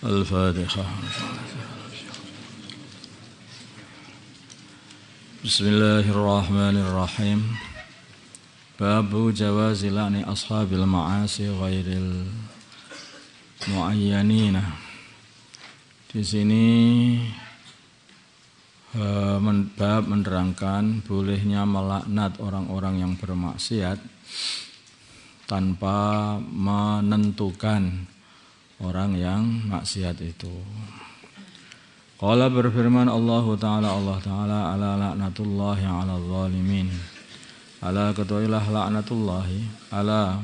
Al-Fatihah. Bismillahirrahmanirrahim. Babu jawazi la'ni ashabil ma'asi ghairil muayyanina. Di sini bab menerangkan bolehnya melaknat orang-orang yang bermaksiat tanpa menentukan orang yang maksiat itu. Qala berfirman Allah Ta'ala ala laknatullahi ala zalimin. Ala ketahuilah laknatullahi ala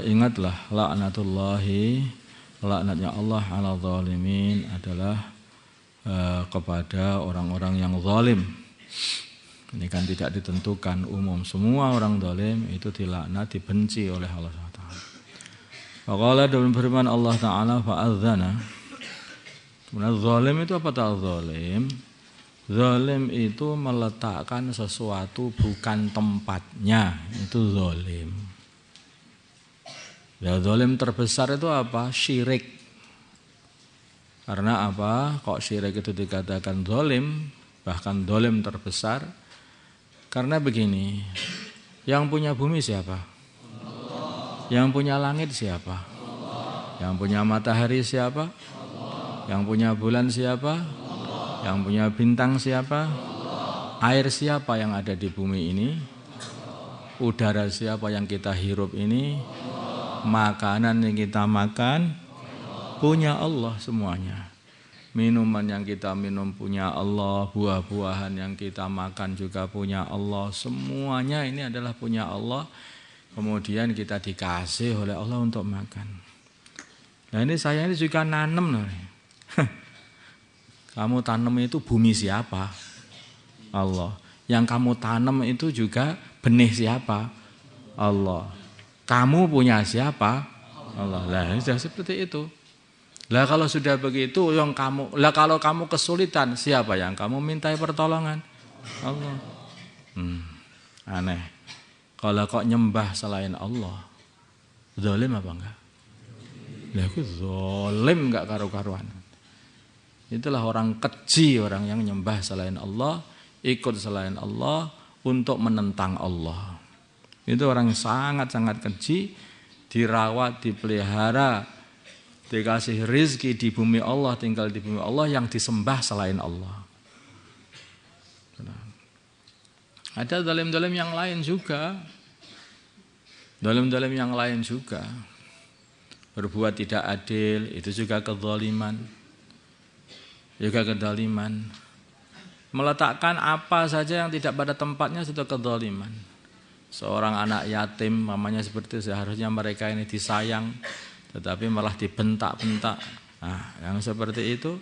ingatlah laknatullahi, laknatnya Allah ala zalimin adalah kepada orang-orang yang zalim. Ini kan tidak ditentukan, umum semua orang zalim itu dilaknat, dibenci oleh Allah Ta'ala. Faqala dalam firman Allah Ta'ala fa'adzana. Kemudian zalim itu apa tak zalim? Zalim itu meletakkan sesuatu bukan tempatnya, itu zalim. Ya, zalim terbesar itu apa? Syirik. Karena apa? Kok syirik itu dikatakan zalim, bahkan zalim terbesar? Karena begini, yang punya bumi siapa? Yang punya langit siapa? Allah. Yang punya matahari siapa? Allah. Yang punya bulan siapa? Allah. Yang punya bintang siapa? Allah. Air siapa yang ada di bumi ini? Allah. Udara siapa yang kita hirup ini? Allah. Makanan yang kita makan? Allah. Punya Allah semuanya. Minuman yang kita minum punya Allah, buah-buahan yang kita makan juga punya Allah. Semuanya ini adalah punya Allah. Kemudian kita dikasih oleh Allah untuk makan. Nah ini saya ini juga nanam. Kamu tanam itu bumi siapa? Allah. Yang kamu tanam itu juga benih siapa? Allah. Kamu punya siapa? Allah. Lah sudah seperti itu. Lah kalau sudah begitu, kalau kamu kesulitan, siapa yang kamu mintai pertolongan? Allah. Aneh. Kalau kok nyembah selain Allah, zalim apa enggak? Lah aku zalim enggak karu-karuan. Itulah orang keji, orang yang nyembah selain Allah, ikut selain Allah untuk menentang Allah. Itu orang sangat-sangat keji, dirawat, dipelihara, dikasih rizki di bumi Allah, tinggal di bumi Allah yang disembah selain Allah. Ada zalim-zalim yang lain juga. Zalim-zalim yang lain juga. Berbuat tidak adil, itu juga kezaliman. Juga kezaliman. Meletakkan apa saja yang tidak pada tempatnya sudah kezaliman. Seorang anak yatim, mamanya seperti itu, seharusnya mereka ini disayang, tetapi malah dibentak-bentak. Nah, yang seperti itu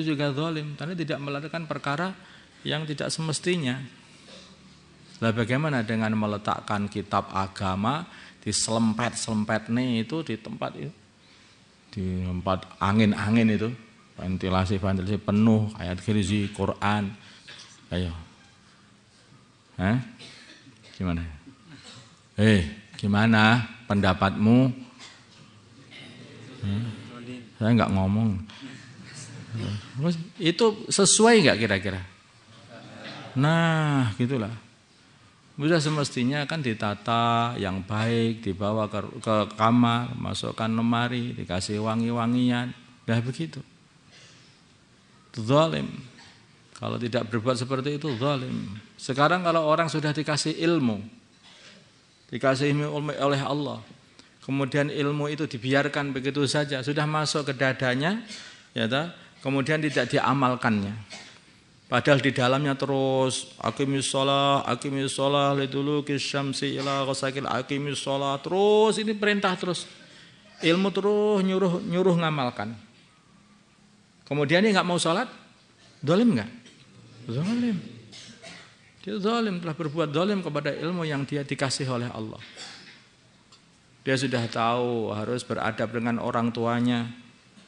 juga zalim. Karena tidak melakukan perkara yang tidak semestinya. Lah bagaimana dengan meletakkan kitab agama di selempet nih itu di tempat angin-angin itu, ventilasi penuh ayat krizi Quran. Ayo. Gimana? Gimana pendapatmu? Saya enggak ngomong. Itu sesuai enggak kira-kira? Nah, gitulah. Sudah semestinya kan ditata yang baik, dibawa ke kamar, masukkan lemari, dikasih wangi-wangian. Dah begitu. Itu zalim. Kalau tidak berbuat seperti itu zalim. Sekarang kalau orang sudah dikasih ilmu oleh Allah, kemudian ilmu itu dibiarkan begitu saja, sudah masuk ke dadanya, ya ta? Kemudian tidak diamalkannya. Padahal di dalamnya terus aqimis shalah liduluki syamsi ila ghasaqil aqimis shalah, terus ini perintah terus. Ilmu terus nyuruh ngamalkan. Kemudian dia enggak mau salat, zalim enggak? Zalim. Dia zalim, telah berbuat zalim kepada ilmu yang dia dikasih oleh Allah. Dia sudah tahu harus beradab dengan orang tuanya.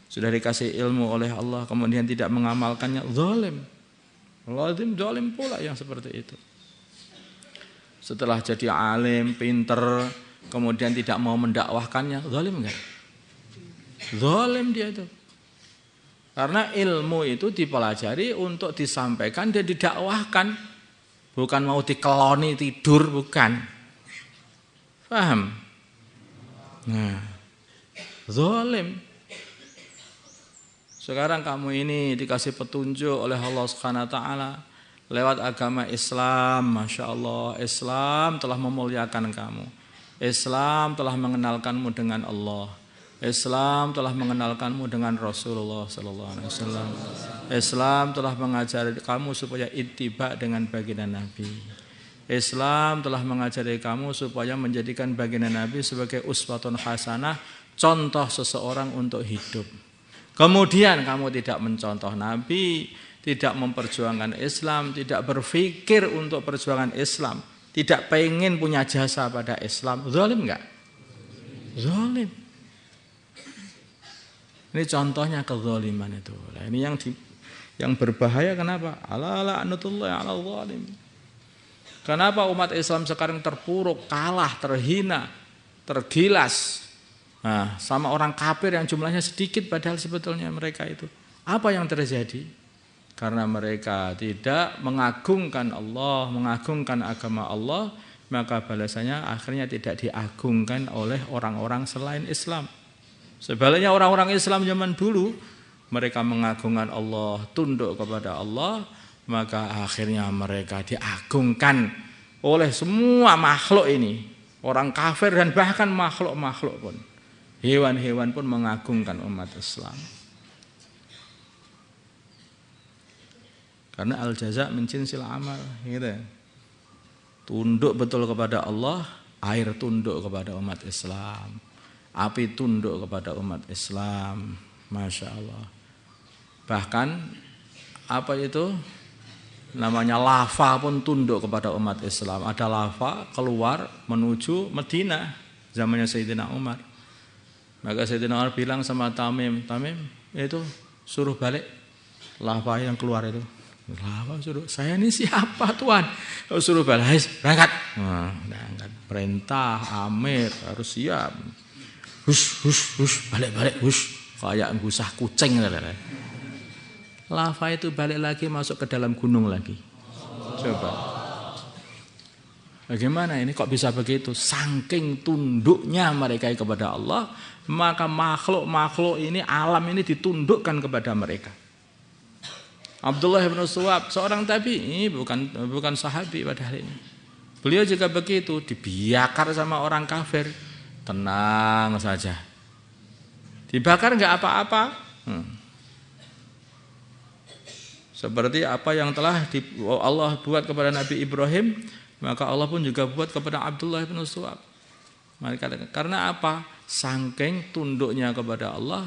Sudah dikasih ilmu oleh Allah, kemudian tidak mengamalkannya, zalim. Zalim pula yang seperti itu. Setelah jadi alim, pinter, kemudian tidak mau mendakwahkannya, zalim enggak? Zalim dia itu. Karena ilmu itu dipelajari untuk disampaikan dan didakwahkan. Bukan mau dikeloni tidur, bukan. Paham? Nah, zalim. Sekarang kamu ini dikasih petunjuk oleh Allah Subhanahu wa taala lewat agama Islam. Masya Allah, Islam telah memuliakan kamu. Islam telah mengenalkanmu dengan Allah. Islam telah mengenalkanmu dengan Rasulullah sallallahu alaihi wasallam. Islam telah mengajari kamu supaya ittiba dengan baginda Nabi. Islam telah mengajari kamu supaya menjadikan baginda Nabi sebagai uswatun hasanah, contoh seseorang untuk hidup. Kemudian kamu tidak mencontoh Nabi, tidak memperjuangkan Islam, tidak berpikir untuk perjuangan Islam, tidak pengen punya jasa pada Islam. Zalim enggak? Zalim. Ini contohnya kezaliman itu. Nah, ini yang berbahaya kenapa? Ala la'natullahi 'alal zalim. Kenapa umat Islam sekarang terpuruk, kalah, terhina, tergilas? Nah, sama orang kafir yang jumlahnya sedikit padahal sebetulnya mereka itu. Apa yang terjadi? Karena mereka tidak mengagungkan Allah, mengagungkan agama Allah, maka balasannya akhirnya tidak diagungkan oleh orang-orang selain Islam. Sebaliknya orang-orang Islam zaman dulu, mereka mengagungkan Allah, tunduk kepada Allah, maka akhirnya mereka diagungkan oleh semua makhluk ini. Orang kafir dan bahkan makhluk-makhluk pun. Hewan-hewan pun mengagungkan umat Islam. Karena al-jaza min jinsil amal, gitu. Tunduk betul kepada Allah, air tunduk kepada umat Islam. Api tunduk kepada umat Islam. Masya Allah. Bahkan apa itu namanya lava pun tunduk kepada umat Islam. Ada lava keluar menuju Madinah zamannya Sayyidina Umar. Maka Sayyidina Umar bilang sama Tamim, itu suruh balik lava yang keluar itu. Lava suruh, saya ini siapa Tuhan? Suruh balik, berangkat. Berangkat. Perintah Amir harus siap. Hush, balik, hush. Kayak gusah kucing. Lava itu balik lagi masuk ke dalam gunung lagi. Coba. Bagaimana ini kok bisa begitu? Saking tunduknya mereka kepada Allah, maka makhluk-makhluk ini, alam ini ditundukkan kepada mereka. Abdullah bin Suwab, seorang tabi'i, bukan sahabi padahal ini. Beliau juga begitu, dibiakar sama orang kafir. Tenang saja. Dibakar enggak apa-apa. Seperti apa yang telah Allah buat kepada Nabi Ibrahim, maka Allah pun juga buat kepada Abdullah bin Suwab. Karena apa? Saking tunduknya kepada Allah,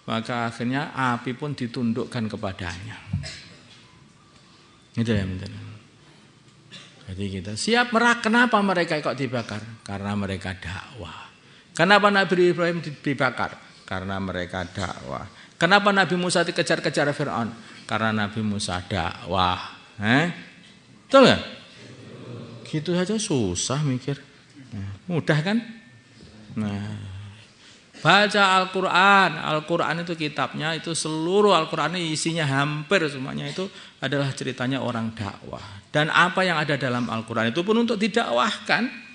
maka akhirnya api pun ditundukkan kepadanya. Itu ya, betul. Jadi kita siap merak. Kenapa mereka kok dibakar? Karena mereka dakwah. Kenapa Nabi Ibrahim dibakar? Karena mereka dakwah. Kenapa Nabi Musa dikejar-kejar Fir'aun? Karena Nabi Musa dakwah. Betul nggak? Gitu saja susah mikir. Mudah kan? Nah, baca Al-Quran. Al-Quran itu kitabnya, itu seluruh Al-Quran ini isinya hampir semuanya itu adalah ceritanya orang dakwah. Dan apa yang ada dalam Al-Quran itu pun untuk didakwahkan.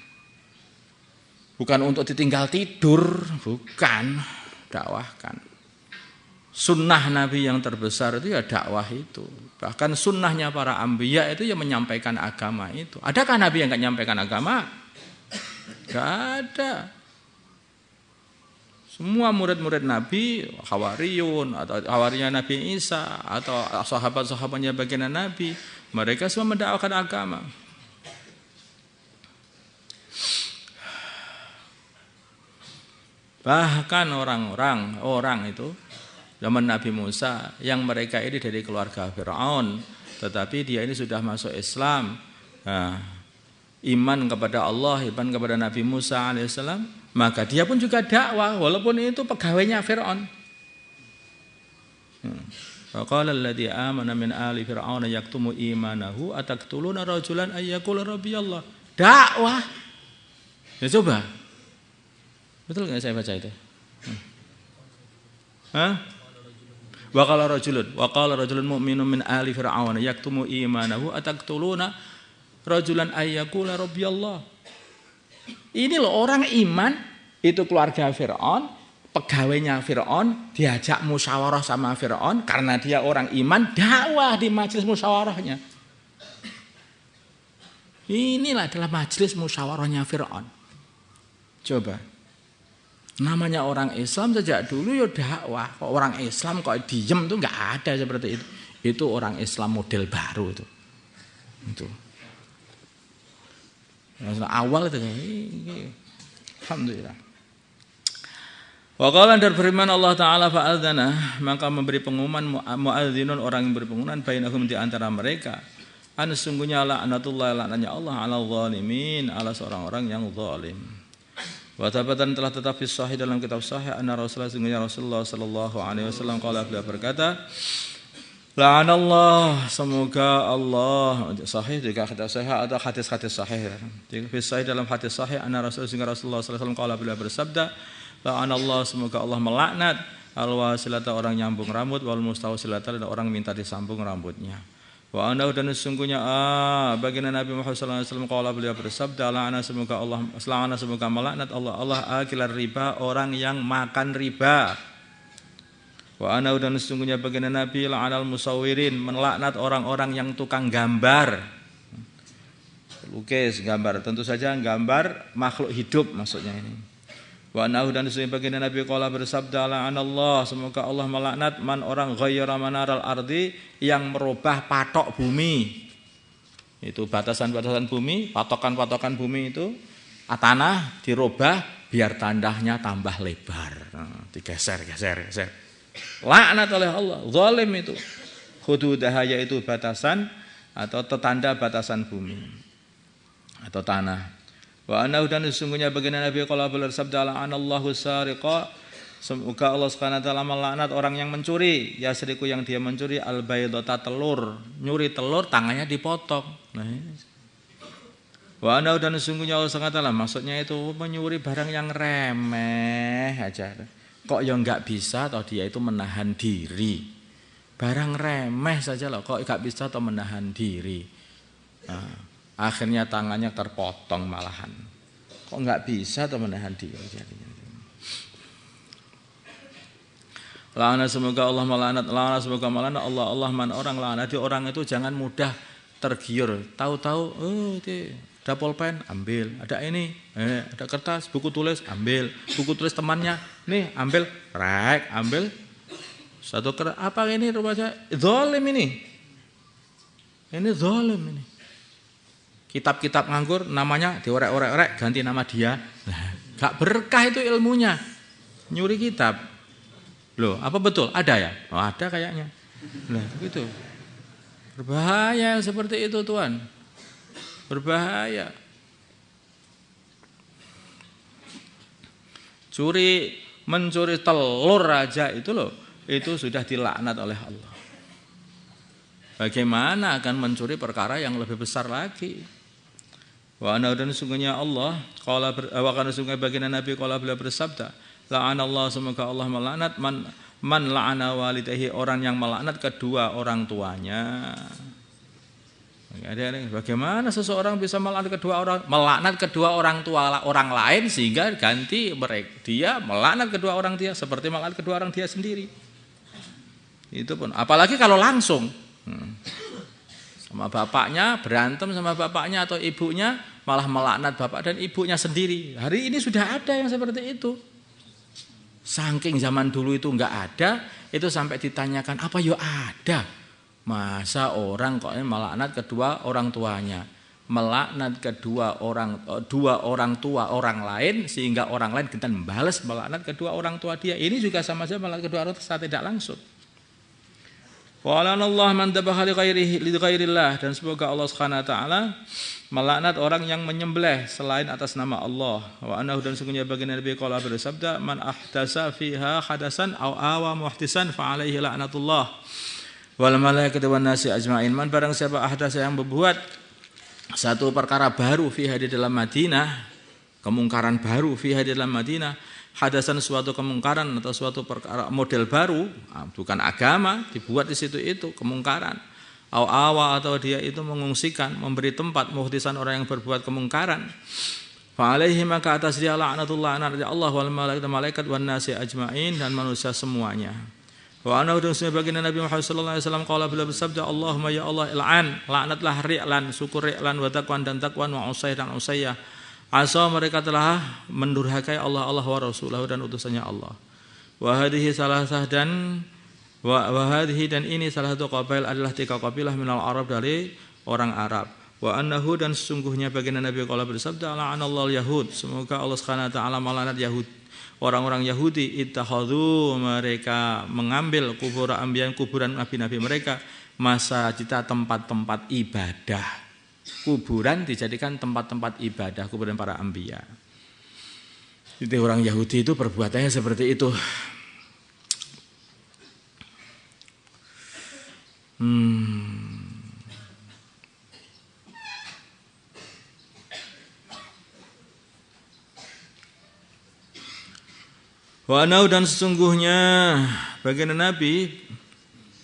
Bukan untuk ditinggal tidur, bukan, dakwahkan. Sunnah Nabi yang terbesar itu ya dakwah itu. Bahkan sunnahnya para anbiya itu ya menyampaikan agama itu. Adakah Nabi yang enggak menyampaikan agama? Enggak ada. Semua murid-murid Nabi, Hawariyun atau hawarinya Nabi Isa atau sahabat-sahabatnya baginda Nabi, mereka semua mendakwakan agama. Bahkan orang itu zaman Nabi Musa yang mereka ini dari keluarga Fir'aun, tetapi dia ini sudah masuk Islam, nah, iman kepada Allah, iman kepada Nabi Musa alaihissalam, maka dia pun juga dakwah walaupun itu pegawainya Fir'aun. Faqala alladzi amana min ali fir'auna yaktumu imanahu ataqtuluna rajulan ay yaqula rabbiyallah. Dakwah. Ya coba. Betul enggak saya baca itu? Hah? Wa qala rajulun mu'minun min ali fir'auna yaktumu imanahu ataqtuluna rajulan ay yaqula rabbiyallah. Ini loh orang iman, itu keluarga Fir'aun, pegawainya Fir'aun, diajak musyawarah sama Fir'aun karena dia orang iman, dakwah di majelis musyawarahnya. Inilah adalah majelis musyawarahnya Fir'aun. Coba, namanya orang Islam sejak dulu ya dakwah. Kok orang Islam kok diem tuh nggak ada seperti itu. Itu orang Islam model baru itu. Awal itu. Alhamdulillah. Wa qala dan berfirman Allah Ta'ala fa'adzana, maka memberi pengumuman mu'adzinun orang yang beri pengumuman bainahum di antara mereka. Sungguhnya laknatullah, laknatnya Allah ala zalimin, ala seorang orang yang zalim. Wa tabatan telah tetap fi sahih dalam kitab sahih anna Rasulullah sungguhnya Rasulullah sallallahu alaihi wasallam qala beliau berkata, la'anallah, semoga Allah, sahih juga kitab sahih atau hadis-hadis sahih. Fi sahih dalam hadis sahih anna Rasulullah sallallahu alaihi wasallam qala beliau bersabda, la'anallah, semoga Allah melaknat al-wasilata orang nyambung rambut wal mustawsilata dan orang minta disambung rambutnya. Wa anahu dan sesungguhnya baginda Nabi Muhammad sallallahu alaihi wasallam qala beliau bersabda, la'ana semoga Allah semoga melaknat Allah akilar riba, orang yang makan riba. Wa anahu dan sesungguhnya baginda Nabi la'anal musawwirin, melaknat orang-orang yang tukang gambar. Lukis, gambar, tentu saja gambar makhluk hidup maksudnya ini. Wa nahu dan sesungguhnya baginda Nabi qala bersabda, la'anallah, semoga Allah melaknat man orang ghayyara manaral ardi, yang merubah patok bumi. Itu batasan-batasan bumi, patokan-patokan bumi itu tanah dirubah biar tandahnya tambah lebar. Digeser. Laknat oleh Allah, zalim itu. Hududah, yaitu batasan atau tetanda batasan bumi atau tanah. Wa anahu dan sesungguhnya baginda Nabi qala bersabda, la'anallahu sariqa, semoga Allah Subhanahu wa taala melaknat orang yang mencuri, yasriku yang dia mencuri al-baydata, telur, nyuri telur tangannya dipotong. Nah, wa anahu dan sesungguhnya Allah Subhanahu wa taala, maksudnya itu menyuri barang yang remeh aja. Kok ya enggak bisa atau dia itu menahan diri. Barang remeh saja loh, kok enggak bisa atau menahan diri. Nah, akhirnya tangannya terpotong malahan. Kok enggak bisa atau menahan diri jadinya. La'ana semoga Allah melaknat, la'ana semoga melaknat Allah man orang laknat. Orang itu jangan mudah tergiur. Tahu-tahu ada pulpen, ambil. Ada ini, ada kertas, buku tulis, ambil. Buku tulis temannya, nih ambil, ambil. Satu kertas, apa ini rupanya? Zalim ini. Ini zalim ini. Kitab-kitab nganggur namanya diorek-orek ganti nama dia. Nah, gak berkah itu ilmunya. Nyuri kitab. Loh, apa betul? Ada ya? Oh, ada kayaknya. Nah, begitu. Berbahaya seperti itu, Tuhan. Berbahaya. Mencuri telur aja itu loh, itu sudah dilaknat oleh Allah. Bagaimana akan mencuri perkara yang lebih besar lagi? Wa ana dan sungguhnya Allah qala wa kana sungguh baginda Nabi qala beliau bersabda, la'anallahu, semoga Allah melaknat man la'ana walidayhi, orang yang melaknat kedua orang tuanya. Bagaimana seseorang bisa melaknat kedua orang tua orang lain sehingga ganti dia melaknat kedua orang dia seperti melaknat kedua orang dia sendiri. Itu pun apalagi kalau langsung sama bapaknya, berantem sama bapaknya atau ibunya, malah melaknat bapak dan ibunya sendiri. Hari ini sudah ada yang seperti itu. Saking zaman dulu itu enggak ada, itu sampai ditanyakan, apa ya ada? Masa orang kok melaknat kedua orang tuanya, melaknat dua orang tua orang lain sehingga orang lain kita membalas melaknat kedua orang tua dia. Ini juga sama saja melaknat kedua orang tua secara tidak langsung. Wa lanallahu man dabaha li ghairillah, dan semoga Allah Subhanahu wa taala melaknat orang yang menyembelih selain atas nama Allah. Wa annahu, dan sungguhnya baginda Nabi qala bersabda, man ahdasa fiha hadasan aw awa muhtisan fa alaihi laknatullah wal malaikatu wan nasi ajmain. Man, barang siapa ahdasa yang membuat satu perkara baru fiha di dalam Madinah, kemungkaran baru fiha di dalam Madinah, hadasan suatu kemungkaran atau suatu perkara model baru, bukan agama, dibuat di situ itu kemungkaran. Awa atau dia itu mengungsikan, memberi tempat muhtisan orang yang berbuat kemungkaran. Fa alaihi, maka atas dia laknatullah, laknat Allah wal malaikat wan nasi ajmain, dan manusia semuanya. Wa ana udung sebagian Nabi Muhammad sallallahu alaihi wasallam qala bila bersabda, Allahumma ya Allah il'an, laknatlah ri'lan, syukur ri'lan wa taqwan dan taqwan wa usay dan usayyah. Asa mereka telah mendurhakai Allah wa Rasulahu dan utusannya Allah. Wa hadhihi dan ini salah satu qabail adalah 3 kabilah minal Arab, dari orang Arab. Wa annahu, dan sesungguhnya baginda Nabi qala bersabda, la'anallahu yahud, semoga Allah Subhanahu wa taala melaknat Yahud. Orang-orang Yahudi ittakhadhu, mereka mengambil kuburan nabi-nabi mereka masajid, tempat-tempat ibadah. Kuburan dijadikan tempat-tempat ibadah, kuburan para anbiya. Jadi orang Yahudi itu perbuatannya seperti itu. Wa anau, dan sesungguhnya baginda Nabi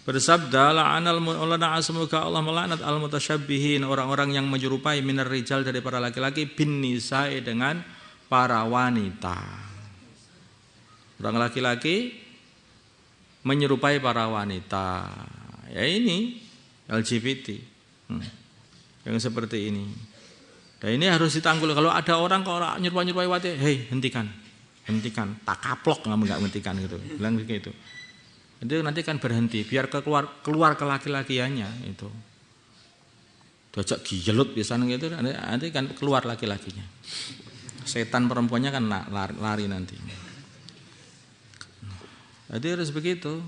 bersabda, la'anal mulana, semoga Allah melaknat al-mutasyabbihin, orang-orang yang menyerupai minar rijal, dari para laki-laki, bin nisa'i, dengan para wanita. Orang laki-laki menyerupai para wanita. Ya ini LGBT. Yang seperti ini. Dan ini harus ditanggul. Kalau ada orang nyerupai wanita, hei, hentikan, tak kaplok, enggak hentikan gitu. Bilang begitu. Itu nanti kan berhenti, biar keluar ke laki-lakiannya itu. Diajak giyelut biasanya gitu, nanti kan keluar laki-lakinya. Setan perempuannya kan lari nanti. Jadi harus begitu.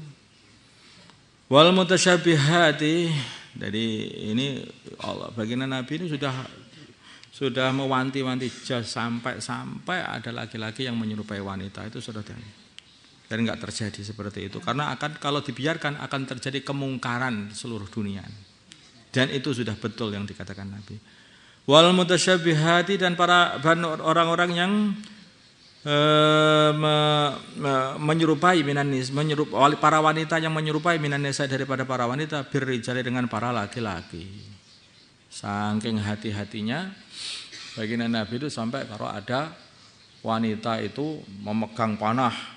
Wal mutasyabihati, jadi ini Allah baginda Nabi ini sudah mewanti-wanti sampai ada laki-laki yang menyerupai wanita, itu sudah ada. Dan enggak terjadi seperti itu, karena kalau dibiarkan akan terjadi kemungkaran di seluruh dunia, dan itu sudah betul yang dikatakan Nabi. Wal mutasyabihati, dan para orang-orang yang menyerupai para wanita yang menyerupai minan nisa, daripada para wanita, birrijali, dengan para laki-laki. Saking hati-hatinya baginda Nabi itu sampai kalau ada wanita itu memegang panah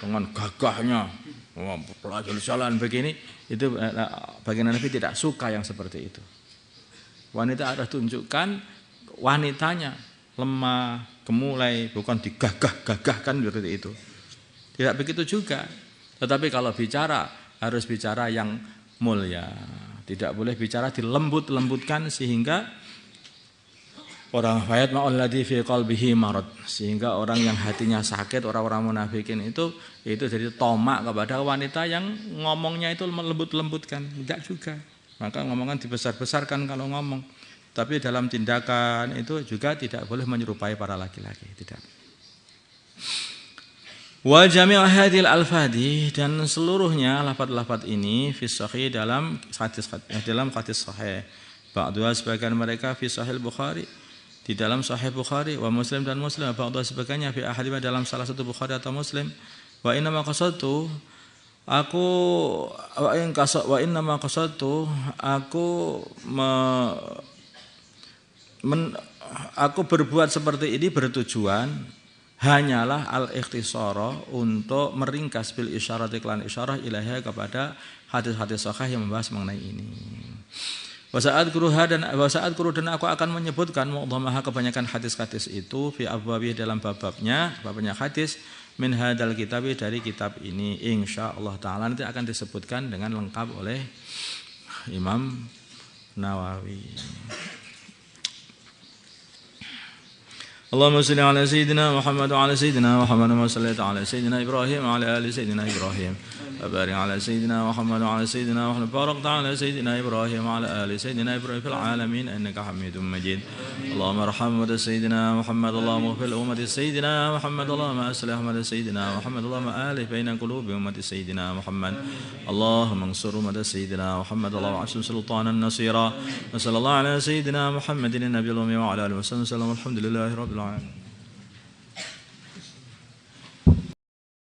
dengan gagahnya, jalan begini, itu baginda Nabi tidak suka yang seperti itu. Wanita harus tunjukkan wanitanya lemah, gemulai, bukan digagah-gagahkan seperti itu. Tidak begitu juga. Tetapi kalau bicara harus bicara yang mulia, tidak boleh bicara dilembut-lembutkan sehingga orang fayat ma'alladzi fi qalbihi marad, sehingga orang yang hatinya sakit, orang-orang munafikin itu jadi tomak kepada wanita yang ngomongnya itu lembut-lembutkan. Tidak juga. Maka ngomongan dibesar-besarkan kalau ngomong. Tapi dalam tindakan itu juga tidak boleh menyerupai para laki-laki, tidak. Wa jami' hadhil alfadi, dan seluruhnya lafaz-lafaz ini fi sahih, dalam hadis sahih. Ba'dha, sebagian mereka fi sahih Bukhari, di dalam Sahih Bukhari, wa Muslim, dan Muslim, ba'dha sebagainya fi ahadima, dalam salah satu Bukhari atau Muslim. Wa inna ma qasadtu, aku berbuat seperti ini bertujuan hanyalah al-ikhtisara, untuk meringkas bil isyarat, iklan isyarah ilaha, kepada hadis-hadis sahih yang membahas mengenai ini. Wasaat guru dan aku akan menyebutkan mu'dhamaha, kebanyakan hadis-hadis itu, fi abwabi, dalam babnya hadis, min hadal kitabi, dari kitab ini, insyaallah taala nanti akan disebutkan dengan lengkap oleh Imam Nawawi. Allahumma shalli ala sayyidina Muhammad wa ala sayyidina Muhammad wa salli ala sayyidina Ibrahim wa ala ali sayyidina Ibrahim. وبارك على سيدنا محمد وعلى سيدنا محمد باركت على سيدنا إبراهيم وعلى آل سيدنا إبراهيم في العالمين إنك حميد مجيد اللهم ارحم أمة سيدنا محمد اللهم اغفر لأمة سيدنا محمد اللهم أصلح أمة سيدنا محمد اللهم آلف بين قلوب أمة سيدنا محمد اللهم انصر أمة سيدنا محمد اللهم اعصم سلطانا نصيرا وصلى الله على سيدنا محمد النبي الأمي وعلى آله وسلم الحمد لله رب العالمين.